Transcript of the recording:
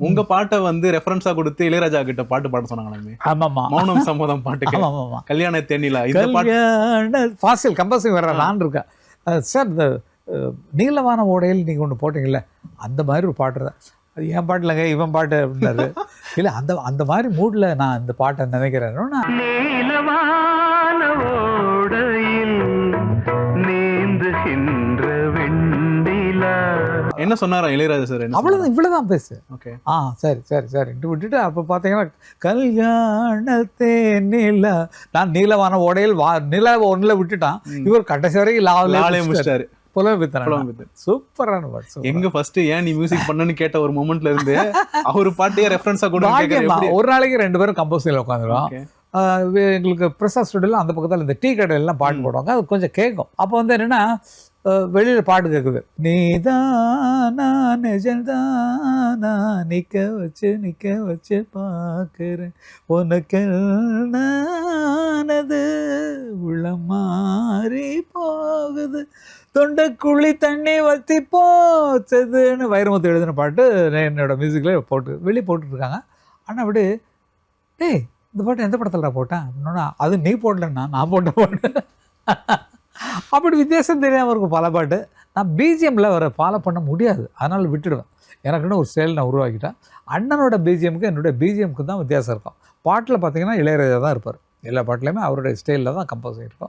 உங்க பாட்டை வந்து ரெஃபரன்ஸா கொடுத்து இளையராஜா கிட்ட பாட்டு பாட சொன்னாங்களாமே. ஆமாம்மா. மௌனம் சம்மதம் பாட்டுக்கு ஆமாம்மா. கல்யாண தேனிலா இந்த பாட்டு ஃபாசில் கம்பல்சரி வர நான் இருக்கேன் சார். இந்த நீலவான ஓடையில் நீங்கள் ஒன்று போட்டிங்கல்ல, அந்த மாதிரி ஒரு பாட்டு தான் அது. என் பாட்டு இல்லைங்க, இவன் பாட்டு அப்படின்னாரு. இல்லை, அந்த அந்த மாதிரி மூடில் நான் இந்த பாட்டை நினைக்கிறேன். என்ன சொன்னாரா இளையராஜா சார்? அவ்வளோதான், இவ்வளோதான் பேசு. ஓகே, சரி சரி சரி விட்டுட்டு அப்போ பார்த்தீங்கன்னா கல்யாணத்தே நிலா, நான் நீலவான ஓடையில் நிலா ஒன்றில் விட்டுட்டான். இவர் கடைசி வரைக்கும் லாவிலே முடிச்சிட்டாரு. சூப்பரான பாட்டு. எங்க ஃபர்ஸ்ட் ஏன் நீ மியூசிக் பண்ணனு கேட்ட ஒரு மொமெண்ட்ல இருந்து அவர் பாட்டையே ரெஃபரன்ஸா கொடுங்க. ஒரு நாளைக்கு 2 பேரும் கம்போஸில் உட்காந்துருவோம். எங்களுக்கு பிரசாத் ஸ்டுடியோல அந்த பக்கத்தில் இந்த டீ கடையிலாம் பாட்டு போடுவாங்க. அது கொஞ்சம் கேட்கும். அப்போ வந்து என்னன்னா வெளியில் பாட்டு கேட்குது. நீதானா நிஜந்தானா நிற்க வச்சு பார்க்குறேன் உனக்கு நானது உள்ள மாறி போகுது தொண்டைக்குழி தண்ணி வத்தி போச்சதுன்னு வைரமுத்து எழுதின பாட்டு என்னோட மியூசிக்கில் வெளியே போட்டுட்ருக்காங்க. ஆனால் விடு, டேய் இந்த பாட்டு எந்த படத்தில் போட்டேன் அப்படின்னா, அது நீ போடலன்னா நான் போட்டேன். அப்படி வித்தியாசம் தெரியாமல் இருக்கும் பல பாட்டு. நான் பிஜிஎம்மில் அவரை ஃபாலோ பண்ண முடியாது, அதனால் விட்டுடுவேன். எனக்குன்னு ஒரு ஸ்டைல் நான் உருவாக்கிட்டேன். அண்ணனோட பிஜிஎம்க்கு என்னுடைய பிஜிஎம்க்கு தான் வித்தியாசம் இருக்கும். பாட்டில் பார்த்தீங்கன்னா இளையராஜா தான் இருப்பார். எல்லா பாட்டிலையுமே அவருடைய ஸ்டைலில் தான் கம்போஸ் ஆகிருக்கும்.